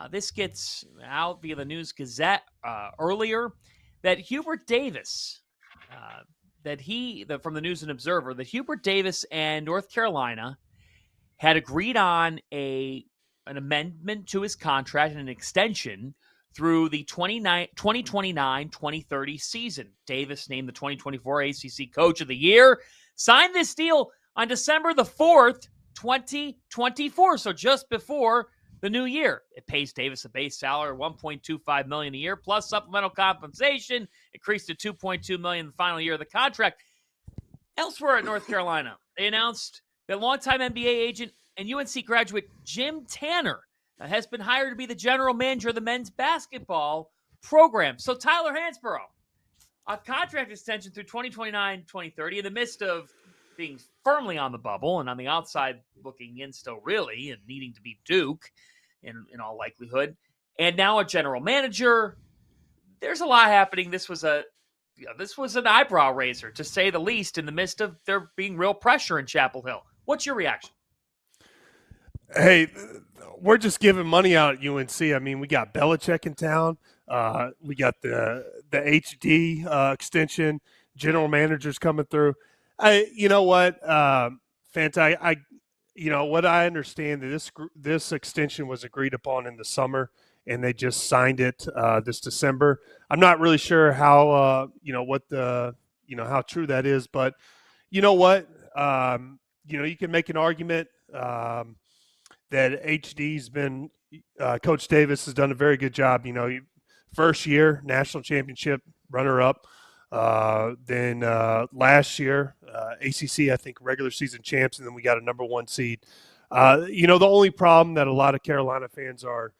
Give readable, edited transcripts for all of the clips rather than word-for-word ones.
This gets out via the News Gazette earlier that Hubert Davis, from the News and Observer, that Hubert Davis and North Carolina had agreed on an amendment to his contract and an extension through the 2029-2030 season. Davis named the 2024 ACC Coach of the Year, signed this deal on December the 4th, 2024, so just before the new year. It pays Davis a base salary of $1.25 million a year plus supplemental compensation, increased to $2.2 million in the final year of the contract. Elsewhere at North Carolina, they announced that longtime NBA agent and UNC graduate Jim Tanner has been hired to be the general manager of the men's basketball program. So Tyler Hansbrough, a contract extension through 2029-2030 in the midst of being firmly on the bubble and on the outside looking in still really and needing to beat Duke in all likelihood. And now a general manager. There's a lot happening. This was an eyebrow raiser, to say the least, in the midst of there being real pressure in Chapel Hill. What's your reaction? Hey, we're just giving money out at UNC. I mean, we got Belichick in town. We got the HD extension. General managers coming through. You know what, Fanta? What I understand that this extension was agreed upon in the summer, and they just signed it this December. I'm not really sure how how true that is, but you know what, you can make an argument that HD's been Coach Davis has done a very good job. First year national championship runner-up. Then last year, ACC, I think, regular season champs, and then we got a number one seed. The only problem that a lot of Carolina fans are,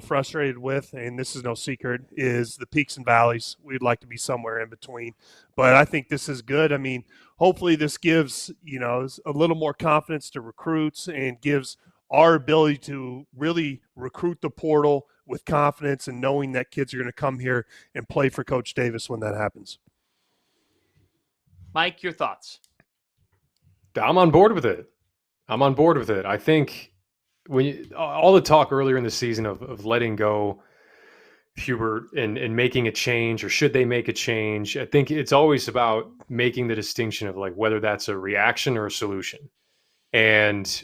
frustrated with, and this is no secret, is the peaks and valleys. We'd like to be somewhere in between. But I think this is good. I mean, hopefully this gives, a little more confidence to recruits and gives our ability to really recruit the portal with confidence and knowing that kids are going to come here and play for Coach Davis when that happens. Mike, your thoughts? I'm on board with it. I think all the talk earlier in the season of letting go Hubert and making a change, or should they make a change, I think it's always about making the distinction of like whether that's a reaction or a solution. And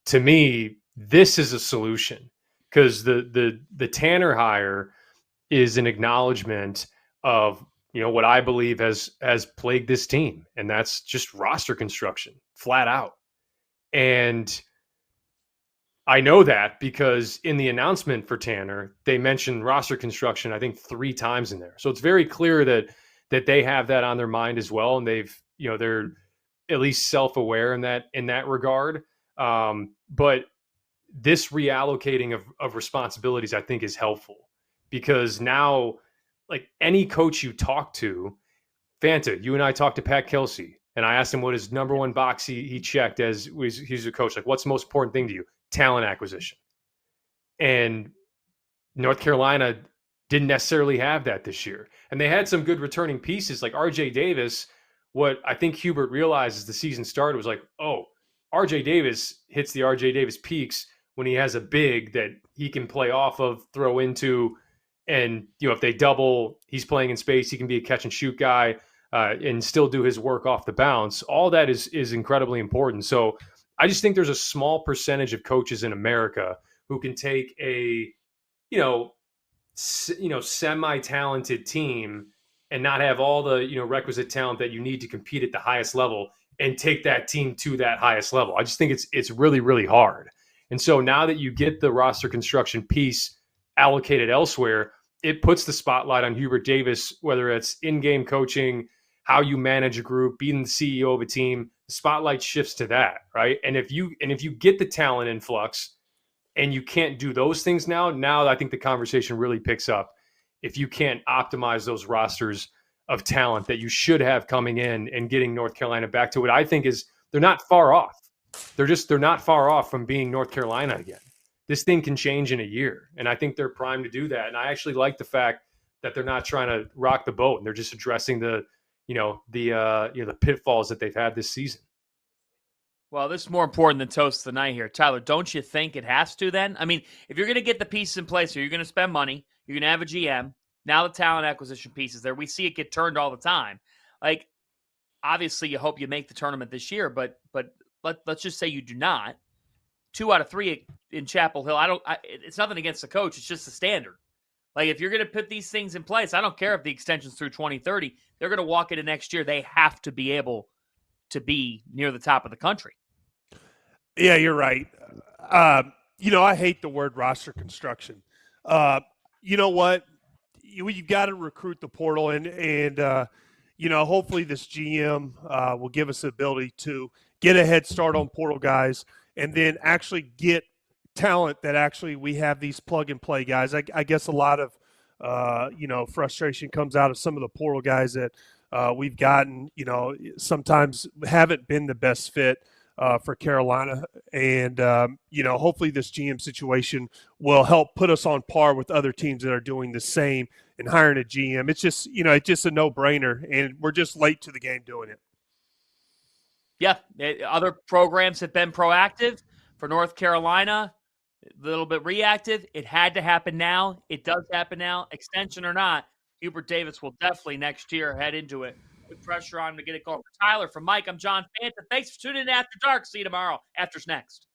to me, this is a solution, because the Tanner hire is an acknowledgement of what I believe has plagued this team, and that's just roster construction, flat out. And I know that because in the announcement for Tanner, they mentioned roster construction, I think 3 times in there. So it's very clear that they have that on their mind as well, and they're at least self-aware in that regard. But this reallocating of responsibilities, I think, is helpful, because now, like, any coach you talk to, Fanta, you and I talked to Pat Kelsey, and I asked him what his number one box he checked as he's a coach. Like, what's the most important thing to you? Talent acquisition. And North Carolina didn't necessarily have that this year. And they had some good returning pieces like RJ Davis. What I think Hubert realized as the season started was like, oh, RJ Davis hits the RJ Davis peaks when he has a big that he can play off of, throw into, and if they double, he's playing in space, he can be a catch and shoot guy and still do his work off the bounce. All that is incredibly important. So I just think there's a small percentage of coaches in America who can take a semi-talented team and not have all the requisite talent that you need to compete at the highest level and take that team to that highest level. I just think it's really, really hard. And so now that you get the roster construction piece allocated elsewhere, it puts the spotlight on Hubert Davis, whether it's in-game coaching, how you manage a group, being the CEO of a team. The spotlight shifts to that, right? And if you get the talent influx and you can't do those things now I think the conversation really picks up. If you can't optimize those rosters of talent that you should have coming in and getting North Carolina back to what I think is, they're not far off. They're not far off from being North Carolina again. This thing can change in a year, and I think they're primed to do that. And I actually like the fact that they're not trying to rock the boat, and they're just addressing the pitfalls that they've had this season. Well, this is more important than toast of the night here. Tyler, don't you think it has to then? I mean, if you're going to get the pieces in place here, you're going to spend money, you're going to have a GM. Now the talent acquisition piece is there. We see it get turned all the time. Like, obviously, you hope you make the tournament this year, but let's just say you do not. 2 out of 3 in Chapel Hill. It's nothing against the coach. It's just the standard. Like, if you're going to put these things in place, I don't care if the extension's through 2030. They're going to walk into next year. They have to be able to be near the top of the country. Yeah, you're right. I hate the word roster construction. You know what? You've got to recruit the portal, and hopefully this GM will give us the ability to get a head start on portal guys and then actually get talent that actually we have these plug-and-play guys. I guess a lot of, frustration comes out of some of the portal guys that we've gotten, sometimes haven't been the best fit for Carolina. And, hopefully this GM situation will help put us on par with other teams that are doing the same and hiring a GM. It's just, it's just a no-brainer, and we're just late to the game doing it. Yeah, other programs have been proactive. For North Carolina, a little bit reactive. It had to happen now. It does happen now. Extension or not, Hubert Davis will definitely next year head into it. Put pressure on him to get it going. For Tyler, from Mike, I'm John Fanta. Thanks for tuning in to After Dark. See you tomorrow. After's next.